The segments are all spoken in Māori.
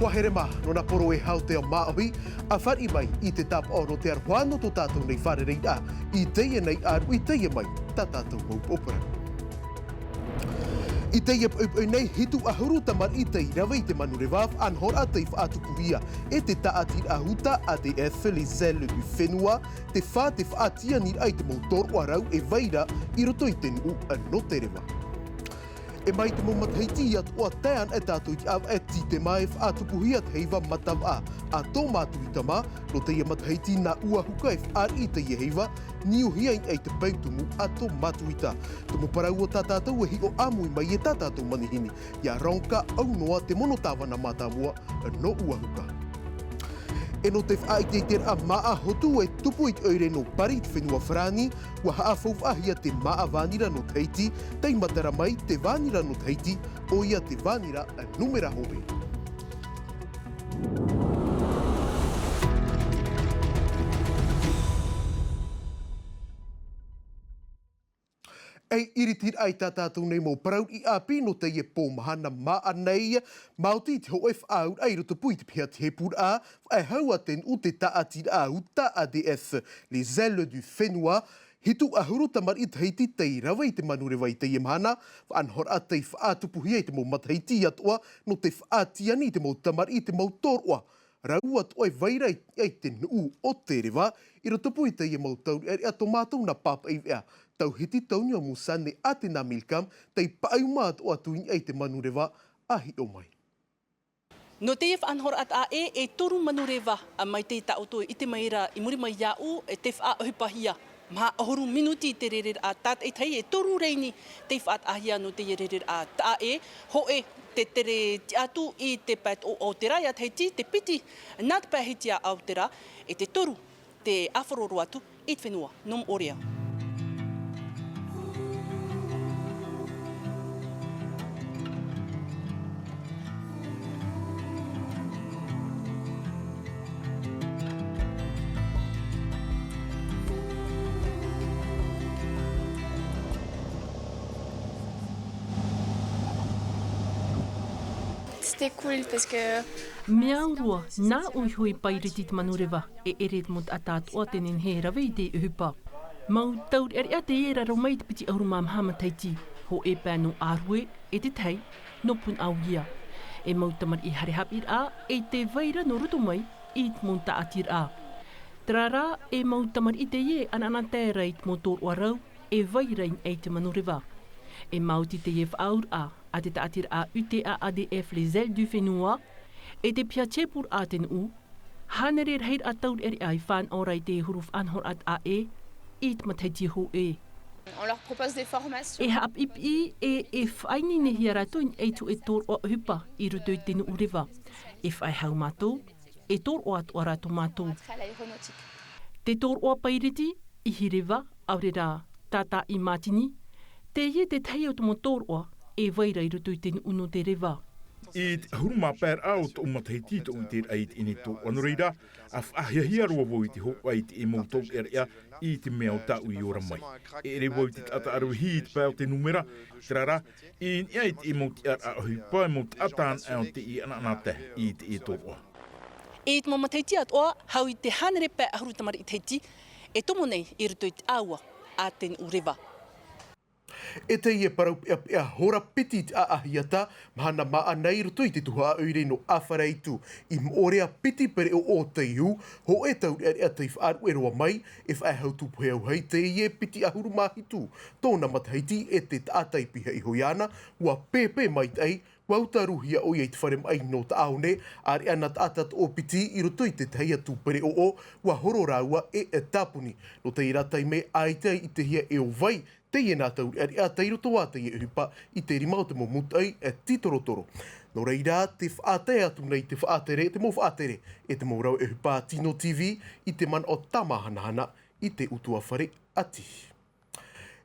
Wahere maha, no na poro e hau te o maohi, a whari mai I te tap o no te arwhano tō tātou nei whare rei a, I teia nei aru I teia mai, tā tātou maupopera. I teia pau nei hitu ahuru tamar I tei rawa I te manu rewaf anhor a tei whaatukuhia e te taati ahuta a te le zele du whenua te wha te whaatia ni ai te mautor o arau e vaira I roto I tenu a no te rewa. E mai te maumathaiti at o a tean e tātou I au e ti te mai whaatukuhia te heiva matav a tō mātui tama no teia mathaiti na ua huka e whaari I teia heiva ni uhia ai te pautumu a tō matuita. Tumu parau o tātātou e hi o amui mai e tātātou manihini. Ia ronka au noa te mono tāwana mātāmua no uahuka. E no te whaiteitere a maa hotu e tupu I te oire no pari te whenua whrani, wa haa whauwahia te maa vānira no Teiti, tei matara mai te vānira no Teiti, o ia te vānira a numera hove. Ei iritir ai tātātou nei mō parau I api no te ie pōmahana maa nei, Māoti te ho e whaau ai roto pui te pia te hepur a, e haua ten u te taati a uta ADF, le zele du whenua, hitu ahuru tamar I Teiti tei rawa I te manurewa I teie mahana, anhor a tei whaatupuhia I te mō mathaiti atoa, no te whaatiani I te mō tamar I te mō toroa. Rau atoa e vaira I te nuu o te rewa, I roto pui teie mō tauri eri ato mātou na papa I vea. Tau hiti taunio musane a te nā milkam, tei paaumaat o atuini ai te manurewa ahi o mai. No te anhor at e toru manurewa a mai te taoto I te maira I muri mai iau e te wha ahupahia. Maha ahoru minuti te rerer a tat e tei e toru reini te whaat ahia no te rerer a ta ho e te tere ti atu I te pat o Aoteara ia Teiti, te piti nā te pahiti a Aoteara e te toru te awharoro atu I te whenua, nom orea. C'était cool parce que... Mea urua, nā uihui pairiti te manurewa e eret mot atat o tenen he rawe I te uhupa. Mau tauri ari a te era rau mai te piti auru mamhama Teiti, ho e pēno ārue e te tei, no pun au ia. E mau tamar I harehapir a, e te vaira no ruto mai, I te monta atir a. Trara e mau tamar I te ie anana tēra I te motor o arau, e vairain e te manurewa. E mau ti te ie whaur a te taatir a UTA ADF le zele du whenua, e te pia tepur a ten u, hanere reir a taur eri ai whan orai te huruf anhor at I te mathaiti ho e. On leur propose des formations. E haap ipi e whaini ne hiaratoin e tu e tor o hupa I ruto I tenu urewa. E whai hau mātou, e tor o atu arato mātou. Te tor o pairiti, I hirewa, aurera, tata I matini, te ie te tei o tumo tor o, e vaira I ruto I tenu uno te rewa. I te huruma pēr au tō mathaiti tō I te ait ini tō anureira, a whahiahia roa woi te hopa I te e mautou ea I te mea o tau I ora mai. E re woi te ata aru hi te pēo te numera, trara, I ait I mauti ar a hui pae maut ataan au te I ananate I te e tōroa. E te mamathaiti atoa, hau I te hanere pē ahuru tamari I Teiti, e tomo nei I ruto I te aua a ten urewa. E te ie parau pia hora piti te aahiata, mahana maa nei roto I te tuha aure no awhareitu. I morea piti pere o te ihu, ho e tau ere a te whaaru e roa mai, e whae hau tupu hei te ie piti ahuru mahitu. Tōna mathaiti e te tātai piha I hoiana, ua pepe mai tei, wautaruhia o iei te wharem ai no ta aone, are ana atat o piti I roto I te teia tūpere o, ua horo rāua e tapuni. No te iratai me aitai I te hia e o vai, te ie nā tauri ari a te iroto a te ie uhupa I te rima o te momutai e titorotoro. No reira, te whaatea atu nei te whaatere, te mō whaatere, e te mō rau e hupa Tino TV I te man o tamahanahana I te utua whare ati.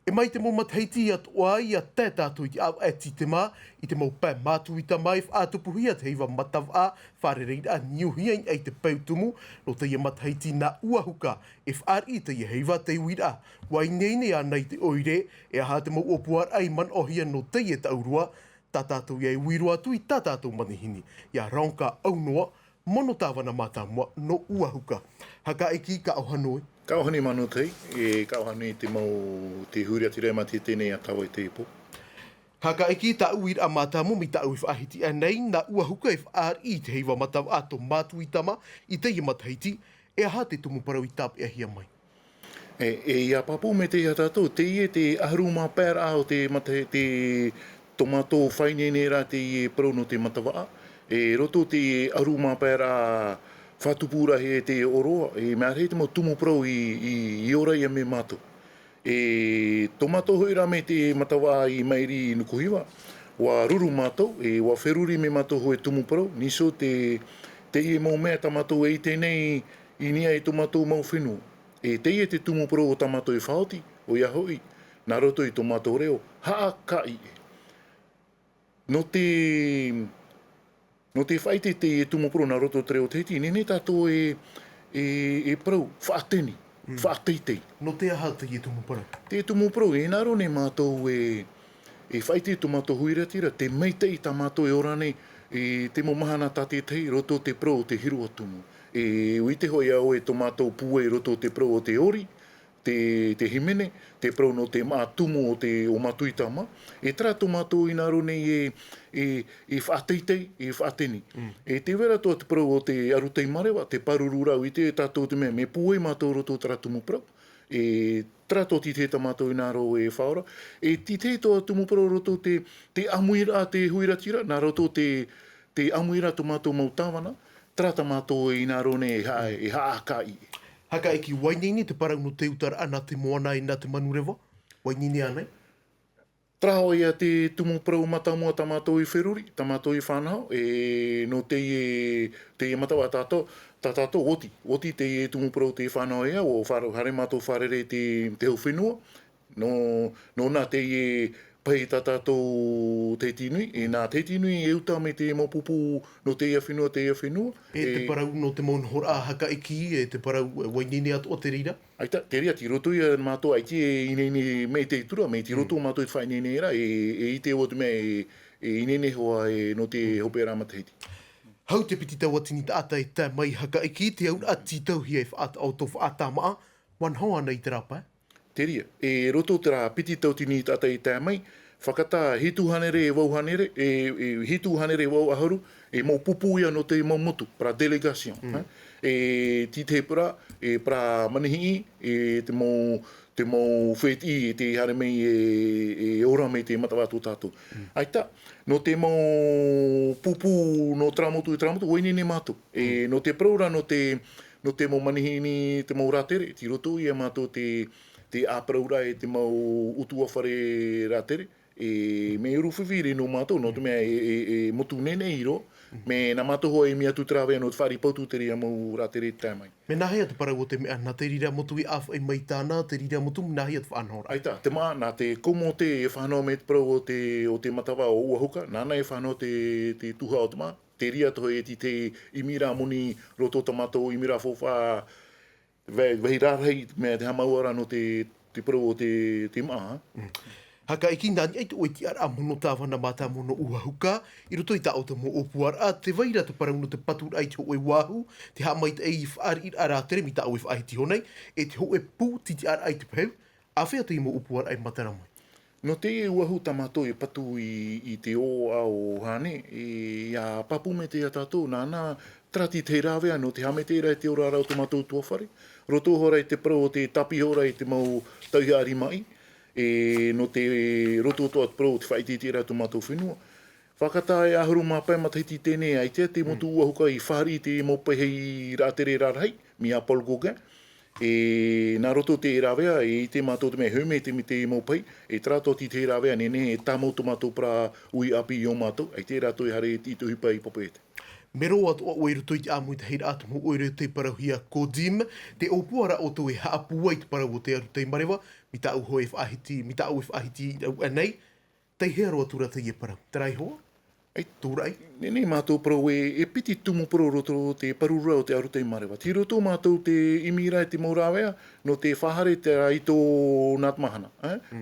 E mai te mō mathaiti atoa I a tētātou I te au e titema, I te mō pē mātuita mai whaatupuhia te heiva matav a, wharereira a niuhia I te pautumu, no te ia mathaiti na uahuka, e whaari te ia heiva te uira. Wai neine a nei te oire, e aha te mō opuar ai man ohia no te ia taurua, Tā tātou iei uiru atu I tā tātou manihini. Ia raunka au noa, mono tāwana mātāmua no uahuka. Haka eki ka auhanoi. Ka ohani manu tei, ka ohani te mau te huria te reima te tēnei a tawa I te ipo. Haka eki ta uir a mātāmu mi ta ui whaahiti anei na uahuka e whaari te heiwa mataw ato mātu I tama I te matahiti e aha te tumu parau I tāp e hia mai. Ia papu me te ia tātou, te ie te aharu mā pēra o te tomato whainene rā te ie parau no te matawaa. Roto te aharu mā pēra whatupura he te oroa, mea rei te mau tumu parau I ora ia me mātou. Tomato hoi rā me te matawaa I mairi nukuhiwa, wa ruru mātou, wa wheruri me mātou hoi tumu parau, niso te ie mau mea tamatou e tēnei I nia e tomatou mau whenua. Te ie te tumu parau o tamatou I whaoti, o ia hoi, nā roto I tomatou reo, haa ka I e. No te whaite te ie tumu parau nā roto te reo teiti, nene tātou e parau, whaateni, whaateitei. No te aha te ie tumu parau. Te tumu parau, nā rone mātou e whaite tomatou huiratira, te meitei tā mātou e orane, te mo mahana tā te tei, roto te parau o te hiru atumu. Ui te hoi au e tomatou pue roto te parau o te ori, te himene, te parau no te mātumu o matuitama. Tra tomatou I nā rone e whaateitei, e whaateni. Te wera toa te parau o te arutei marewa, te parururau I te tātou te mea, me pue mātou roto tra tumu parau. Tra tō ti te tamatou I nā ro e whaora. Ti te toa tumu parau roto te amuira te huiratira, nā roto te amuira tomatou mau tāwana, tra tamatou I nā rone e haaka I. Haka eki wainini te parau no te utara ana te moana I nā te manurewa? Wainini anei? Traho ia te tumu parau matamua tamatou I wheruri, tamatou I whanau, no te matawa tātou oti. Oti te tumu parau te whanau ea, o hare mātou wharere te hau whenua. No nā te pai tātou te tinui, nā te tinui e uta me te mopupu no te ia whenua, Te parau no te maunhora haka eki, te parau wainini atu o te rira? Aita, te ria, ti roto ia mātou aiti inene me te tura, me ti roto mātou I whainene era, I te o te mea inene hoa no te hopera matahiti. Hau te piti tau atini ta ata e tā mai haka eki, te aun ati tau hi e whaata au tō whaata maa, wan hoa nei te rapa. Te ria, roto te rā piti tau tini tata I tā mai, whakata hitu hanere e wau hanere, hitu hanere e wau aharu, mau pupu ia no te mau motu, pra delegation. Ti te pura, pra manihi, te mau wheti te hare mei e ora mei te matawatu tātou. Aita, no te mau pupu no tramotu I tramotu, oinene mātou. No te praura, no te mau manihini, te mau rātere, ti roto ia mātou te āpraura e te mau utua whare rātere. Me uru whiwhiri no mātou, no te mea motu nene I ro, me nā mātou hoa e mea tu trawea no te whari pautu te ria mau rātere tā mai. Me nahia te parau o te mea, nā te rira motu I awha I mai tāna, te rira motu nahia te whanhora. Aita, te maa, nā te komo te e whanau me te parau o te matawa o uahuka, nāna e whanau te tuha o te maa, te ria toho e te imira muni roto tamato, imira fofa, vehi rārhei mea te hamauara no te parau o te maa. Haka eki nani ai te oiti ar a mono tāwana mātā mono uahuka, I roto I tā o te mo opuara, te waira te parau no te patur ai te hoe wahu, te hamai te ei whaari I arātere mi tā oe whaahiti honei, te hoe pū titi ar ai te pēu, a whea te I mo opuara ai mataramai. No te uahu tamato e patu I te o au hane, ia papu me te atatou, nāna trati te rāwea no te hametera e te ora rau tamatou tuawhare, roto hora I te parau o te tapi hora I te mau tauhiari mai, no te roto toa te parau o te whaititira tamatou whenua. Whakata e ahuru mā pai matahiti tēnei ai te motu uahuka I whari te mopai hei rātere rārhei, mi a polgoga. Nā roto te rāwea, te mātou te mea heume te mi te mopai, trato ti te rāwea nene e tāmau tomatou pra ui api I o mātou, te rato I hare I tu hipa I popete. Mero atu o oeru toi te amui te heira atu mo oeru te parauhia kodim, te opuara o toi haapu ai te parau o te aru te marewa, mi tā uho e whaahiti, mi tā ue whaahiti au anei, tei hea roa tura te ie parau. Tarai hoa? Tūrai? Nene mātou parau e piti tumu parau roto te parura o te aru te marewa. Ti roto mātou te imira e te maurāwea, no te whahare te raito nāt mahana.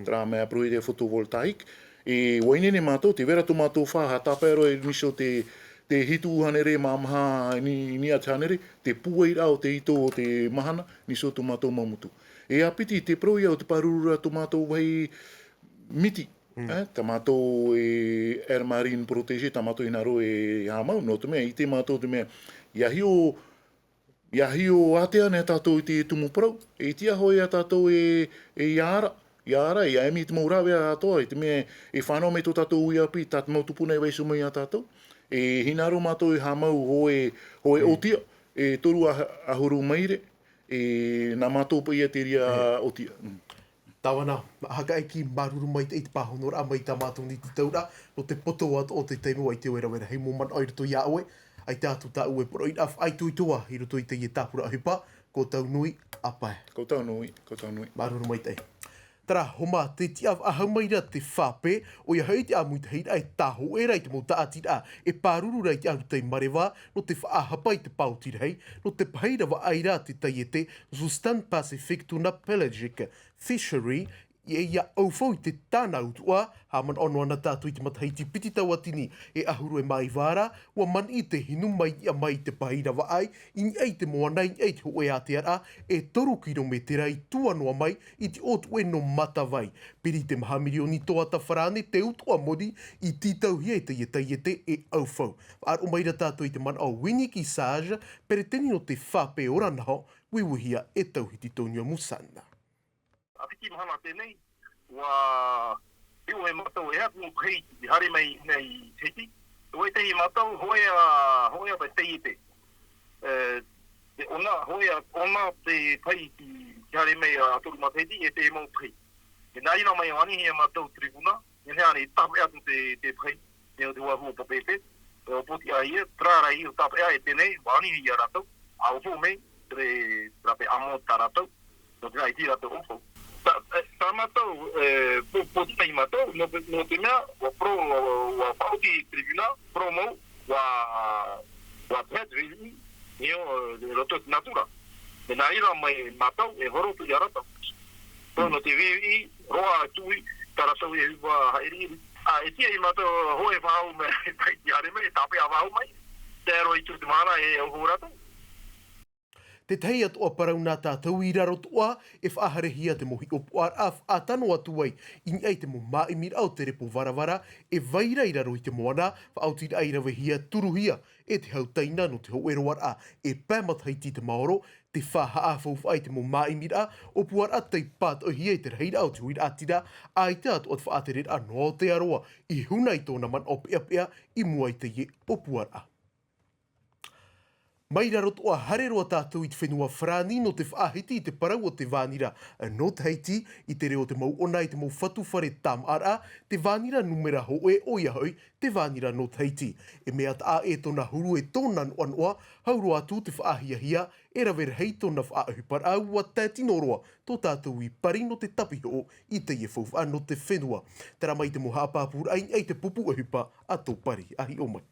Tra mea parau e te photovoltaic, E wainene mātou, te vera tō mātou wha, tāpero e miso te hitu hanere māmaha ni atanere, te puai rao te hito o te mahana, niso tō mātou mamutu. E apiti te proi au te parurura tō mātou wai miti. Tā mātou e air marine protege, tā mātou inaro e hāmau, no te mea, i te mātou te mea, iahi o Aotearoa tātou i te tumu parau, e tia hoi a tātou e iara, e aemi te maurawe a atoa, i te mea, e whanau me tō tātou ui api, tātou mau tupuna e waisu mai a tātou, e hinaro mātou e hāmau hoe otia, e toru ahuru maire, e nā mātou pa ia te ria otia. Tawana, haka e ki maruru mai te pāhonora a mai tā mātou ni te taura, no te poto o te teimu ai te wera hei mō man ai roto ia oe, ai tātu tā ue poro i ai tui toa i roto i te i tāpura ahipa, ko tau nui apae. Ko tau nui. Maruru mai te. Tara, homa, te tiaw ahamaira te whape, o ia hei te amui te heira e taho e rei te mō taatira e pāruru rei te aru tei marewa, no te whaahapai te pautira hei, no te paheira wa aira te taiete Zustan Pacific tuna pelagic fishery, e ia aufau i te tāna utua, haman ono ana tātu i te mataheiti piti tauatini e ahuru e mai vāra, ua man i te hinu mai ia mai te paheira wa ai, ini ei te moanai ei te hoe Aotearoa, e 3 kilometera i tuanoa mai i te otu e no matawai. Piri te maha milioni toa ta wharane te utua modi i titau hia e te e aufau. Ar o maira tātu i te man au Winiki Sage, pere teni no te whape oranaho, wiwihia e tauhiti Tonua Musana. Apiti mahana tēnei, wa iu e matau e hatu hei i hare mai nei teiti. Ua tehi matau hoea pai teite. Ona te pai ki hare mai a toru ma teiti e te mau pai. E nā ina mai wani he matau tribuna, e nea ni tape atu te pai, ne o te wahua papepe. E o poti a ia, trāra i o tape a e tēnei, wani hi a ratau, a ofu mei, tre trape amo ta ratau, no te ai ti ratau ofu. Tā mātou, pōtai mātou, no te mea, wa pauti tribuna, promo, wa pedri, nio, roto natura. E nā ira mai mātou, e horo tu i aratau. No te vivi, roa tui, taratau e hiwa haeriri. E tia i mātou hoe whahau me, tai ti are mai, tape a wahau mai. Te aro i tu te mana e au horatau. Te tei atoa parau nā tātou i raro toa, e whaaharehia te mohi o puar a tano atu ai, ini ai te mo maimir au te repo varavara, e vaira i raro i te moana, whaautir ai rawe hia turuhia, e te hau taina no te ho eroar a, e pēmathaiti te maoro, te whaha a whauwha ai te mo maimir a, o puar a tei pāt o hia i te reira au te huir atira, a i te atu at whaaterer a no te aroa, i hunai tōna man o pia i mua i te ye o puar a. Mai raro toa hareroa tātou i te whenua whrani no te whaahiti i te parau o te vānira no Tahiti i te reo te mau ona i te mau whatu whare tam ara, te vānira numera ho e o ia hoi, te vānira no Tahiti. E mea ta a e tona huru e tōna noa, hauro atu te whaahia e rawer hei tona whaahupar au wa tētinoroa tō tātou i pari no te tapiho i te iefauwha no te whenua. Tara mai te moha apāpura ai te pupu ahupa a tō pari ahi o mai.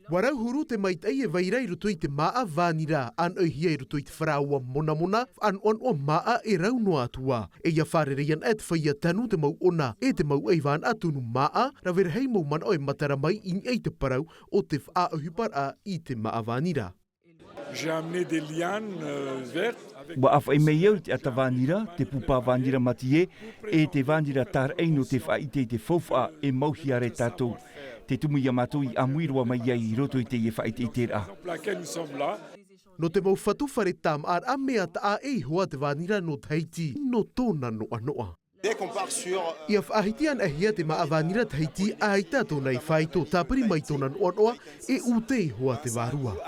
Warau huru te maitai e vaira i ruto i te maa vānira, an hia i ruto i te wharaua mona, an o maa e rau noa atua. E ia wharereian e te whaia tanu te mau ona, e te mau ei vān atunu maa, rawer hei mau man o e matara mai in ei te parau o te whaahupar a i te maa vānira. J'ai amené des lianes vertes. Wa awhai mei au te ata vānira, te pupa vānira matie, e te vānira tār eino te whaite te whauwha e mauhiare tātou. Te tumu ia mātou i amuirua mai ia i roto i te ie whaite i tērā. No te mau whatu whare tam ar a mea ta a e hoa te vānira no Tahiti, no tōna noa. Ia whaahitian a hia te maa vānira Tahiti a i tātona i whai tō tāpari mai tōna noa e ute i hoa te vārua.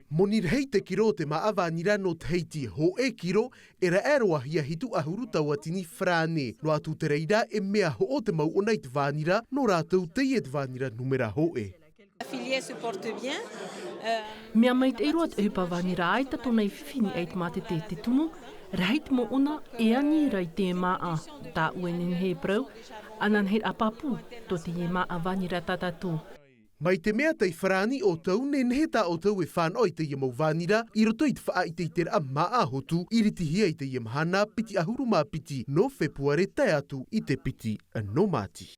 Monir hei te kiro te maa vānira no Tahiti ho e kiro e ra eroa hia hitu ahuru tauatini frane. No atu te reira e mea ho o te mau o nei te vānira no rātou te i e te vānira numera ho e. Mea mai te eroa te hupa vānira ai tato nei whiwhini ai te mate te tumu, reit mo ona e ani rai te maa tā uenen he prau, anan he apapu to te e maa vānira tātātou. Mai te mea tei whrani o tau, ne nehe tā o tau e whanoi te ia mau vānira, I roto I te wha I te tera a maa hotu, I ritihia I te ia mahana, piti ahuru mā piti, no fepuare tai atu I te piti a no mati.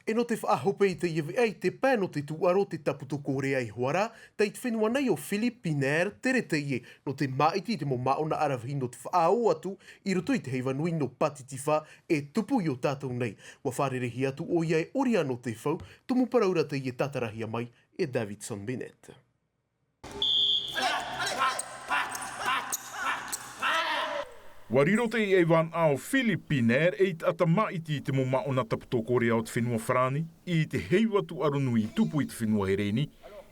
E no te whaahope I te iwi ai te pēno te tuaro te taputo kore ai hoara, tei te whenua nei o Filipiner tere te ie no te maiti te mo maona arawahi no te whaao atu I roto I te heiwanui no patitifa e tupu I o tātou nei. Wa wharerehi atu o ia e oria no te whau, tumu paraura te ie tatarahia mai e Davidson Bennett. Wariro te I ewan ao Filipiner e te ata maiti te mo maona taputo kore au te whenua whrani, I te heiwatu arunui tupu I te whenua hereni,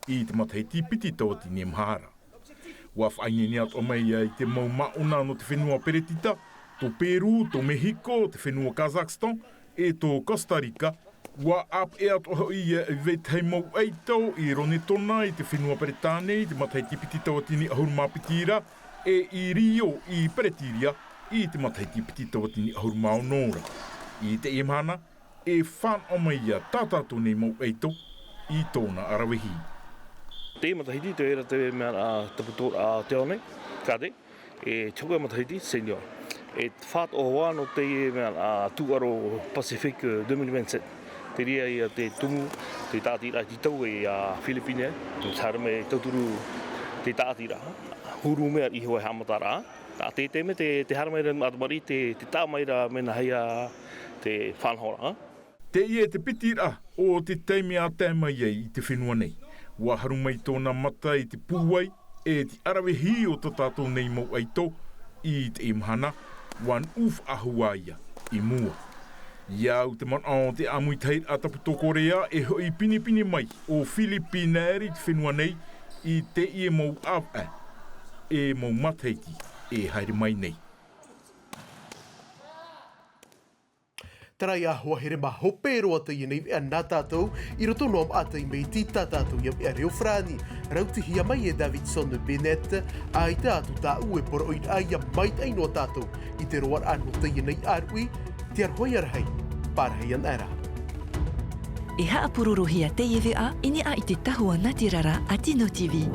I te mataiti piti tau ati ni mhara. Wa whaingi ni atu o mai I te mau maona no te whenua peretita, to Peru, to Mexico, te whenua Kazakhstan, e to Costa Rica, wa ap e atu o ia I vei mau eitau, I rone tona, I te whenua peretane, I te mataiti piti tau ati ni ahuru mapitira, e I Rio, I Peretiria, I te mataiti piti tawatini ahuru mao nora. I te emana, e whan o mai ia tātātou nei mau eito, I tōna arawehi. Te matahiti te era te mea taputo a te one, kade, e choka matahiti senior. E whaat o wano te mea tuaro Pacific 2027. Te ria ia te tumu, te tātira ki tau e Filipine, te tarame tauturu te tātira. Huru mea I hoa hamatara. Te me te haramaira atamari, te tāmaira mena heia te whanhora. Te ie te pitira o te teime a tēmai ei I te whenua nei. Wa harumai tōna mata I te pūai e te arawehi o ta tātou nei mau aito I te imhana, wan uf ahuaia I mua. Iau te man o te amui teir a taputo Korea e hoi pini mai o Filipineri te whenua nei I te ie mau awa e mau mataiti e haere mai nei. Tarai ahua here ma hope roa te ienei ea nā tātou, I roto noam ata I mei ti tā tātou ia ea reo frani. Rauti hia mai e Davidson Bennett, a I te atu tā ue poro I aia mai tai noa tātou, I te roar anu te ienei arui, te arhoi arhei, pārhei an era. E haapururu hia te iwi a, ini a I te tahua natirara a Tino TV.